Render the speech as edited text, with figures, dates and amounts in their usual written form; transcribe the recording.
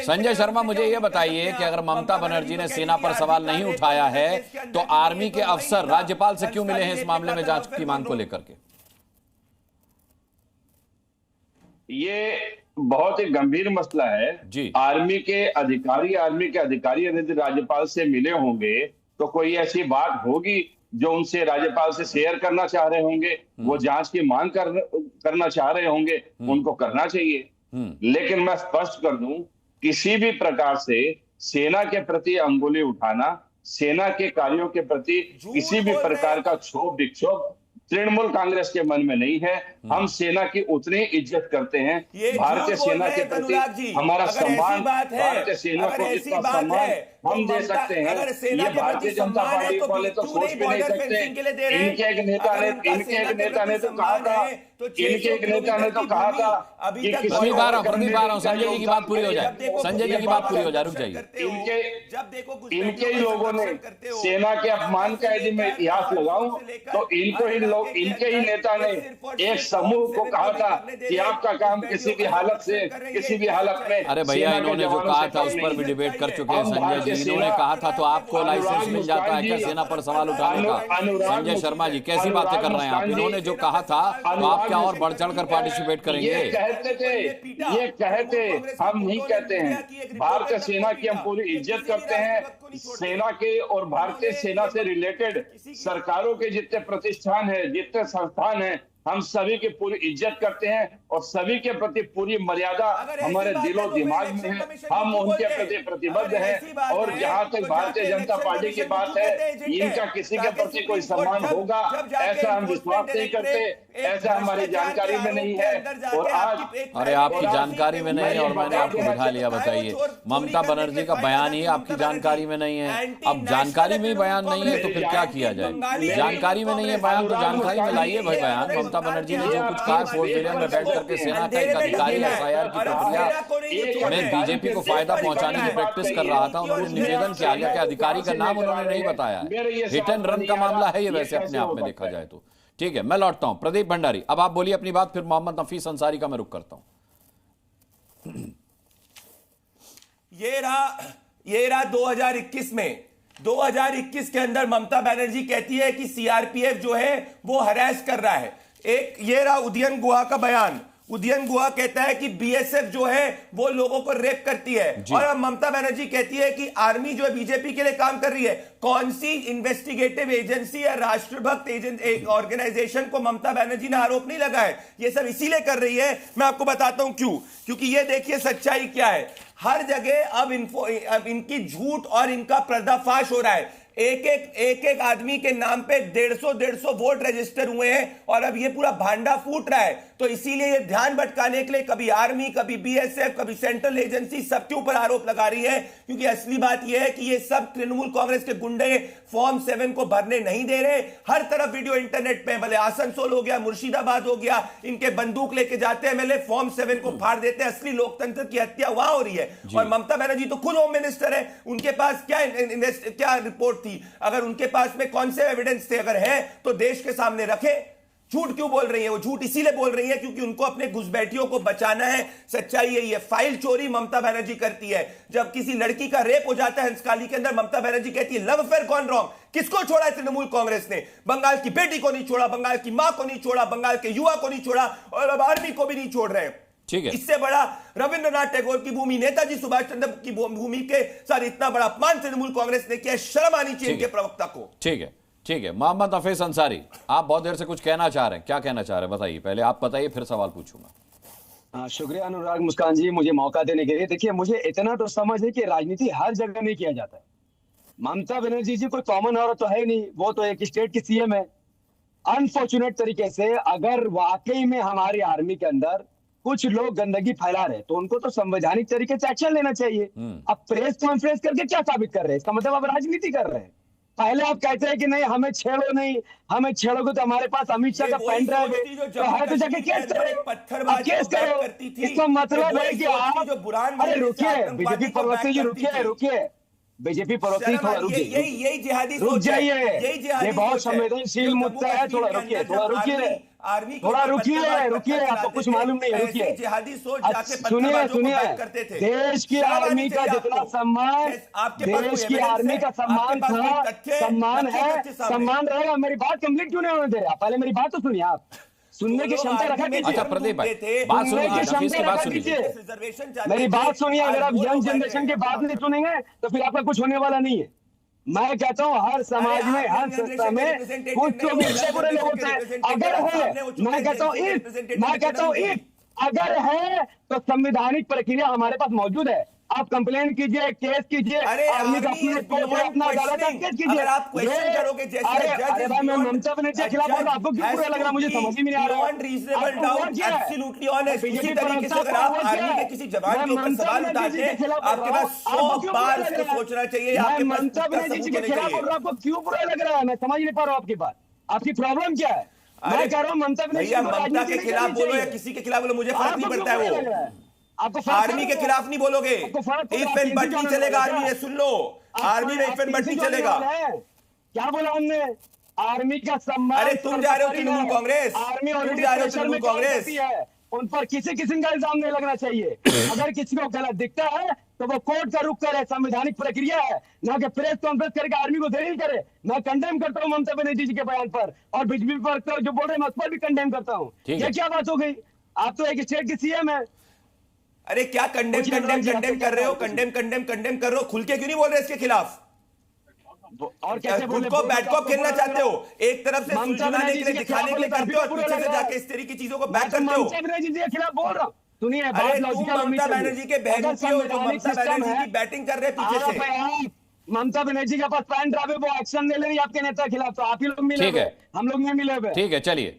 संजय शर्मा, मुझे ये बताइए कि अगर ममता बनर्जी ने सेना पर सवाल नहीं उठाया है तो आर्मी के अफसर राज्यपाल से क्यों मिले हैं इस मामले में जांच की मांग को लेकर के? ये बहुत ही गंभीर मसला है जी। आर्मी के अधिकारी यदि राज्यपाल से मिले होंगे तो कोई ऐसी बात होगी जो उनसे राज्यपाल से शेयर करना चाह रहे होंगे, वो जांच की मांग करना चाह रहे होंगे, उनको करना चाहिए। लेकिन मैं स्पष्ट कर दूं, किसी भी प्रकार से सेना के प्रति अंगुली उठाना, सेना के कार्यों के प्रति किसी भी प्रकार का क्षोभ विक्षोभ तृणमूल कांग्रेस के मन में नहीं है। हम सेना की उतनी इज्जत करते हैं, भारतीय सेना के प्रति हमारा सम्मान, भारतीय सेना को इतना सम्मान हम दे सकते हैं, ये भारतीय जनता पार्टी वाले तो सोच भी नहीं सकते। इनके एक नेता ने तो कहा था कि प्रदीप आ रहा हूं, संजय जी की बात पूरी हो जाए, संजय जी की बात पूरी हो जाए, रुक जाइए। इनके ही लोगों ने सेना के अपमान का यदि मैं इतिहास लगाऊं तो इनके ही नेता ने एक समूह को कहा था कि आपका काम किसी भी हालत में। अरे भैया, इन्होंने जो कहा था उस पर भी डिबेट कर चुके हैं संजय जी। इन्होंने कहा था तो आपको लाइसेंस मिल जाता है क्या सेना पर सवाल उठाने का? संजय शर्मा जी, कैसी बातें कर रहे हैं आप? इन्होंने जो कहा था तो आप क्या और बढ़ चढ़ कर पार्टिसिपेट करेंगे? ये कहते हम नहीं कहते हैं। भारतीय सेना की हम पूरी इज्जत करते हैं। सेना के और भारतीय सेना से रिलेटेड सरकारों के जितने प्रतिष्ठान है, जितने संस्थान हैं, हम सभी की पूरी इज्जत करते हैं और सभी के प्रति पूरी मर्यादा हमारे दिलो दिमाग में है। हम उनके प्रति प्रतिबद्ध हैं और जहां तक भारतीय जनता पार्टी की बात है, इनका किसी के प्रति कोई सम्मान होगा ऐसा हम विश्वास नहीं करते, ऐसा हमारी जानकारी में नहीं है। और आज अरे आपकी जानकारी में नहीं और मैंने आपको बिठा लिया, बताइए। ममता बनर्जी का बयान ही आपकी जानकारी में नहीं है। अब जानकारी में ही बयान नहीं है तो फिर क्या किया जाए? जानकारी में नहीं है बयान तो जानकारी में लाइए भाई बयान। ममता बनर्जी ने जो कुछ कहा फोर्ट विलियम में बैठ करके सेना का एक अधिकारी एफआईआर की प्रक्रिया में बीजेपी को फायदा पहुंचाने की प्रैक्टिस कर रहा था, उन्होंने निवेदन किया कि अधिकारी का नाम उन्होंने नहीं बताया। हिट एंड रन का मामला है ये वैसे अपने आप में देखा जाए तो। ठीक है, मैं लौटता हूं। प्रदीप भंडारी, अब आप बोलिए अपनी बात, फिर मोहम्मद नफीस अंसारी का मैं रुख करता हूं। ये रहा 2021 के अंदर ममता बनर्जी कहती है कि सीआरपीएफ जो है वो हरास कर रहा है। एक ये रहा उदयन गुहा का बयान। उदयन गुहा कहता है कि बीएसएफ जो है वो लोगों को रेप करती है और अब ममता बनर्जी कहती है कि आर्मी जो है बीजेपी के लिए काम कर रही है। कौन सी इन्वेस्टिगेटिव एजेंसी या राष्ट्रभक्त ऑर्गेनाइजेशन को ममता बनर्जी ने आरोप नहीं लगा है? ये सब इसीलिए कर रही है। मैं आपको बताता हूं क्यों। क्योंकि ये देखिए सच्चाई क्या है, हर जगह अब इनकी झूठ और इनका पर्दाफाश हो रहा है। एक आदमी के नाम पे 150 वोट रजिस्टर हुए हैं और अब ये पूरा भांडा फूट रहा है। तो इसीलिए ये ध्यान भटकाने के लिए कभी आर्मी, कभी बीएसएफ, कभी सेंट्रल एजेंसी सबके ऊपर आरोप लगा रही है। क्योंकि असली बात यह है कि ये सब तृणमूल कांग्रेस के गुंडे फॉर्म 7 को भरने नहीं दे रहे। हर तरफ वीडियो इंटरनेट पे, भले आसनसोल हो गया, मुर्शिदाबाद हो गया, इनके बंदूक लेके जाते हैं एमएलए, फॉर्म 7 को फाड़ देते हैं। असली लोकतंत्र की हत्या वहां हो रही है। और ममता बनर्जी तो खुद होम मिनिस्टर है, उनके पास क्या रिपोर्ट थी? अगर उनके पास में कौन से एविडेंस थे? अगर है तो देश के सामने रखे। झूठ क्यों बोल रही है? वो झूठ इसीलिए बोल रही है क्योंकि उनको अपने घुसपैठियों को बचाना है। सच्चाई यही है। फाइल चोरी ममता बनर्जी करती है। जब किसी लड़की का रेप हो जाता है हंसकाली के अंदर, ममता बनर्जी कहती है लव अफेयर गॉन रॉन्ग। किसको छोड़ा है तृणमूल कांग्रेस ने? बंगाल की बेटी को नहीं छोड़ा, बंगाल की मां को नहीं छोड़ा, बंगाल के युवा को नहीं छोड़ा और अब आर्मी को भी नहीं छोड़ रहे हैं। ठीक है, इससे बड़ा रविंद्रनाथ टैगोर की भूमि, नेताजी सुभाष चंद्र की भूमि के साथ इतना बड़ा अपमान तृणमूल कांग्रेस ने किया। शर्म आनी चाहिए इनके प्रवक्ता को। ठीक है, ठीक है। मोहम्मद नफीस अंसारी, आप बहुत देर से कुछ कहना चाह रहे हैं, क्या कहना चाह रहे हैं बताइए? पहले आप बताइए फिर सवाल पूछूंगा। शुक्रिया अनुराग मुस्कान जी मुझे मौका देने के लिए। देखिए, मुझे इतना तो समझ है कि राजनीति हर जगह नहीं किया जाता है। ममता बनर्जी जी कोई कॉमन औरत तो है नहीं, वो तो एक स्टेट की सीएम है। अनफॉर्चुनेट तरीके से अगर वाकई में हमारी आर्मी के अंदर कुछ लोग गंदगी फैला रहे तो उनको तो संवैधानिक तरीके से एक्शन लेना चाहिए। अब प्रेस कॉन्फ्रेंस करके क्या साबित कर रहे हैं? इसका मतलब आप राजनीति कर रहे हैं। पहले आप कहते हैं कि नहीं हमें छेड़ो नहीं, हमें छेड़ोगे तो हमारे पास अमित शाह का पेन ड्राइव है तो जाके केस करो, केस करो। इसका मतलब है कि आप, अरे रुकिए बीजेपी प्रवक्ता जी, रुकिए, बीजेपी पड़ोसी थोड़ा रुक जाइए, यही जिहादी रुक सोच है, जाइए, यही जिहादी ये बहुत सोच है। संवेदनशील जो मुद्दा है, जम्मू थोड़ा कश्मीर के रुकिए, अंदर थोड़ा जब रुकिए, आर्मी के थोड़ा ऊपर रुकिए, पत्थरबाज रुकिए, आपको चलाते कुछ थे, मालूम नहीं है, रुकिए। ऐसी जिहादी सोच जाके सुनिए पत्थरबाजों को सुनिए, गायब करते थे। देश की शर्म आनी आर्मी का चाहिए जितना आपको। सम्मान, आपके पास देश कोई की evidence आर्मी है? का सम्मान आपके पास कोई था, तथ्य है? सम्मान रखिए है, तथ्य सामने। सम्मान रहेगा। मेरी बात कंप्लीट क्यों नहीं होने दे रहे आप? पहले मेरी बात तो सुनिए, आप सुनने की क्षमता रखा कीजिए। अच्छा प्रदीप भाई, बात सुनने सुनिए, की नफीस की क्षमता बात रखा सुनिए। कीजिए। रिजर्वेशन चाहते मेरी थे, बात सुनिए, अगर आप आज वो यंग लोग जनरेशन बैठे की हैं। बात नहीं सुनेंगे तो फिर आपका कुछ होने वाला नहीं है। मैं कहता हूँ हर समाज में, हर संस्था में कुछ तो भी अच्छे बुरे लोग होते हैं। अगर है, मैं कहता हूँ अगर है तो संवैधानिक प्रक्रिया हमारे पास मौजूद है। आप कंप्लेन कीजिए, केस कीजिए, अरे आर्मी का आर्मी is अपना beyond अदालत का questioning। केस कीजिए। अगर आप क्वेश्चन करोगे जैसे अरे भाई, मैं ममता बनर्जी के खिलाफ बोल रहा हूं, आपको क्यों बुरा लग रहा है? मुझे समझ ही नहीं आ रहा। Reasonable doubt, absolutely honest. इसी बीजेपी तरीके से अगर आप आर्मी के किसी जवान के ऊपर सवाल उठाते हैं, आपके पास 100 बार इसको सोचना चाहिए, आपके पास ममता बनर्जी जी के खिलाफ बोल रहा हूं, आपको क्यों बुरा लग रहा है? मैं समझ नहीं पा रहा हूं आपकी बात। आपकी प्रॉब्लम क्या है? मैं कह रहा हूं ममता बनर्जी भैया, ममता के खिलाफ बोलो या किसी के खिलाफ बोलो, मुझे फर्क नहीं पड़ता है। वो आपको आर्मी के खिलाफ नहीं बोलोगे। इफ एंड बट नहीं चलेगा आर्मी में, सुन लो, आर्मी में इफ एंड बट नहीं चलेगा। क्या बोला हमने? आर्मी का सम्मान। अरे तुम जा रहे हो तृणमूल कांग्रेस, आर्मी तुम जा रहे हो तृणमूल कांग्रेस। है, उन पर किसी किस्म का इल्जाम नहीं लगना चाहिए। अगर किसी को गलत दिखता है तो वो कोर्ट का रुख करे, संवैधानिक प्रक्रिया है, ना कि प्रेस कॉन्फ्रेंस करके आर्मी को दलील करे। मैं कंडेम करता हूं ममता बनर्जी जी के बयान पर, और बीजेपी पर जो बोल रहे हैं उस पर भी कंडेम करता हूं। ये क्या बात हो गई? आप तो एक स्टेट की सीएम है। अरे क्या कंडेम कर रहे हो? कंडेम कर रहे हो, खुल के क्यों नहीं बोल रहे इसके खिलाफ? और कैसे खुद को बैट कॉप खेलना चाहते हो, एक तरफ से सुलझाने के लिए, दिखाने के लिए करते हो, और पीछे से जाके इस तरह की चीजों को बैक करते हो। ममता बनर्जी जी के खिलाफ बोल रहा हूं। सुनिए, अरे तुम ममता बनर्जी के बहन हो, जो ममता बनर्जी की बैटिंग कर रहे पीछे से। ममता बनर्जी के पास पैन ड्राइव, वो एक्शन ले लेंगे आपके नेता के खिलाफ, तो आप ही लोग मिले, हम लोग नहीं मिले। ठीक है, चलिए।